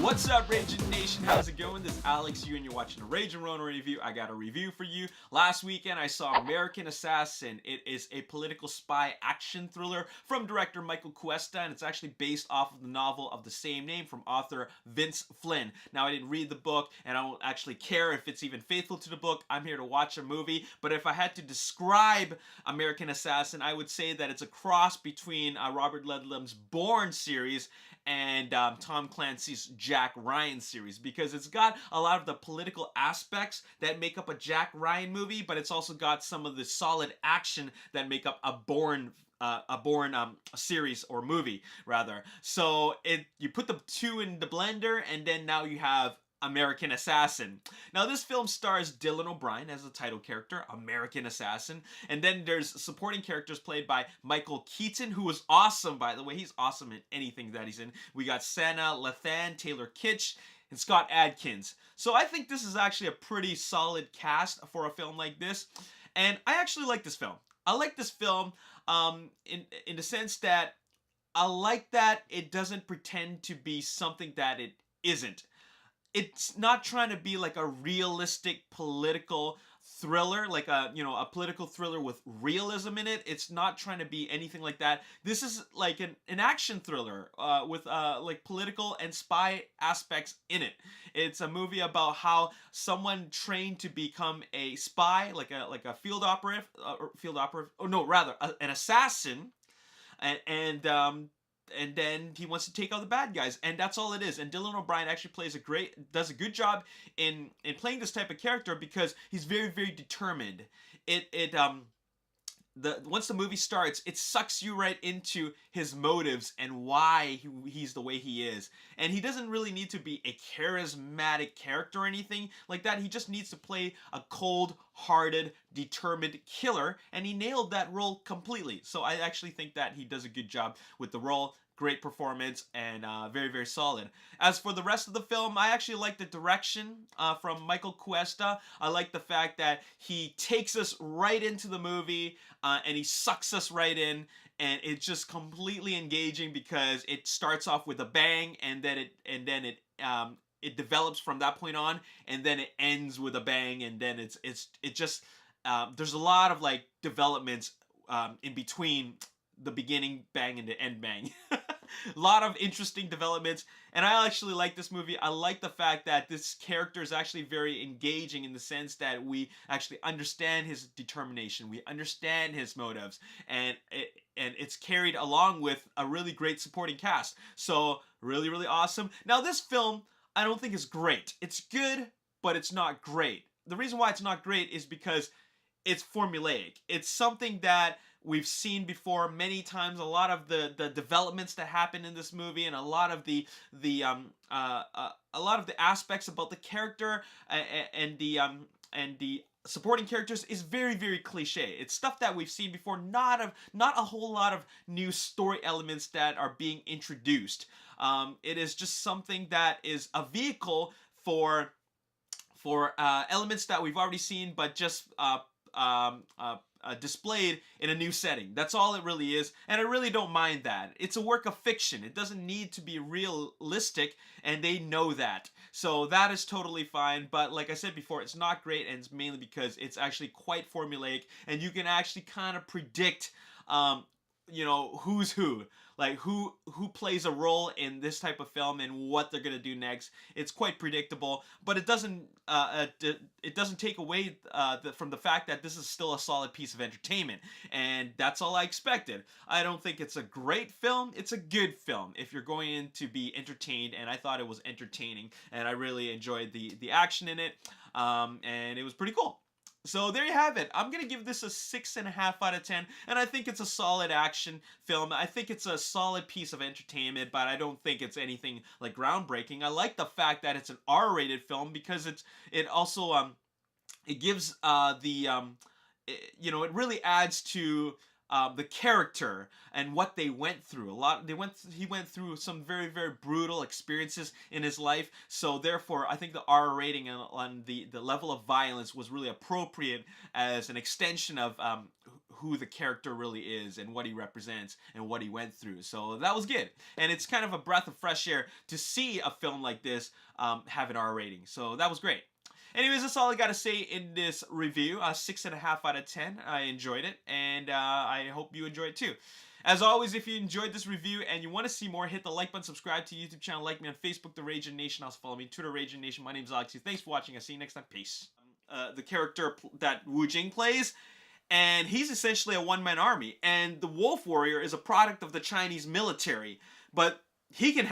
What's up, Ragin Nation? How's it going? This is Alex here, and you're watching a Ragin Ronin review. I got a review for you. Last weekend, I saw American Assassin. It is a political spy action thriller from director Michael Cuesta, and it's actually based off of the novel of the same name from author Vince Flynn. Now, I didn't read the book, and I don't actually care if it's even faithful to the book. I'm here to watch a movie, but if I had to describe American Assassin, I would say that it's a cross between Robert Ludlum's Bourne series and Tom Clancy's Jack Ryan series, because it's got a lot of the political aspects that make up a Jack Ryan movie, but it's also got some of the solid action that make up a Bourne series or movie rather. So you put the two in the blender, and then now you have American Assassin. Now, this film stars Dylan O'Brien as the title character, American Assassin, and then there's supporting characters played by Michael Keaton, who was awesome, by the way. He's awesome in anything that he's in. We got Sana Lathan, Taylor Kitsch, and Scott Adkins. So I think this is actually a pretty solid cast for a film like this, and I actually like this film. I like this film in the sense that I like that it doesn't pretend to be something that it isn't. It's not trying to be like a realistic political thriller, like a political thriller with realism in it. It's not trying to be anything like that. This is like an action thriller with like political and spy aspects in it. It's a movie about how someone trained to become a spy, like a field operative, an assassin, and then he wants to take out the bad guys, and that's all it is. And Dylan O'Brien actually does a good job in playing this type of character, because he's very, very determined. Once the movie starts, it sucks you right into his motives and why he's the way he is. And he doesn't really need to be a charismatic character or anything like that. He just needs to play a cold-hearted, determined killer, and he nailed that role completely. So I actually think that he does a good job with the role. Great performance, and very, very solid. As for the rest of the film, I actually like the direction from Michael Cuesta. I like the fact that he takes us right into the movie, and he sucks us right in, and it's just completely engaging, because it starts off with a bang, and then it develops from that point on, and then it ends with a bang, and then it just there's a lot of like developments in between the beginning bang and the end bang. A lot of interesting developments, and I actually like this movie. I like the fact that this character is actually very engaging, in the sense that we actually understand his determination, we understand his motives, and it's carried along with a really great supporting cast. So really, really awesome. Now, this film, I don't think is great. It's good, but it's not great. The reason why it's not great is because it's formulaic. It's something that we've seen before many times. A lot of the developments that happen in this movie, and a lot of the aspects about the character and the supporting characters is very, very cliche. It's stuff that we've seen before. Not a whole lot of new story elements that are being introduced. It is just something that is a vehicle for elements that we've already seen, but just displayed in a new setting. That's all it really is, and I really don't mind that. It's a work of fiction. It doesn't need to be realistic, and they know that. So that is totally fine, but like I said before, it's not great, and it's mainly because it's actually quite formulaic, and you can actually kind of predict who's who. Like who plays a role in this type of film and what they're gonna do next. It's quite predictable, but it doesn't take away from the fact that this is still a solid piece of entertainment, and that's all I expected. I don't think it's a great film. It's a good film if you're going in to be entertained, and I thought it was entertaining, and I really enjoyed the action in it, and it was pretty cool. So there you have it. I'm going to give this a 6.5 out of 10, and I think it's a solid action film. I think it's a solid piece of entertainment, but I don't think it's anything like groundbreaking. I like the fact that it's an R-rated film, because it also it gives it really adds to the character and what they went through. He went through some very, very brutal experiences in his life, so therefore I think the R rating on the level of violence was really appropriate as an extension of who the character really is and what he represents and what he went through. So that was good. And it's kind of a breath of fresh air to see a film like this have an R rating. So that was great. Anyways, that's all I got to say in this review. 6.5 out of 10. I enjoyed it, and I hope you enjoyed it too. As always, if you enjoyed this review and you want to see more, hit the like button, subscribe to the YouTube channel, like me on Facebook, The Ragin Nation. Also follow me on Twitter, Ragin Nation. My name's Alex. Thanks for watching. I'll see you next time. Peace. The character that Wu Jing plays, and he's essentially a one-man army, and the Wolf Warrior is a product of the Chinese military, but he can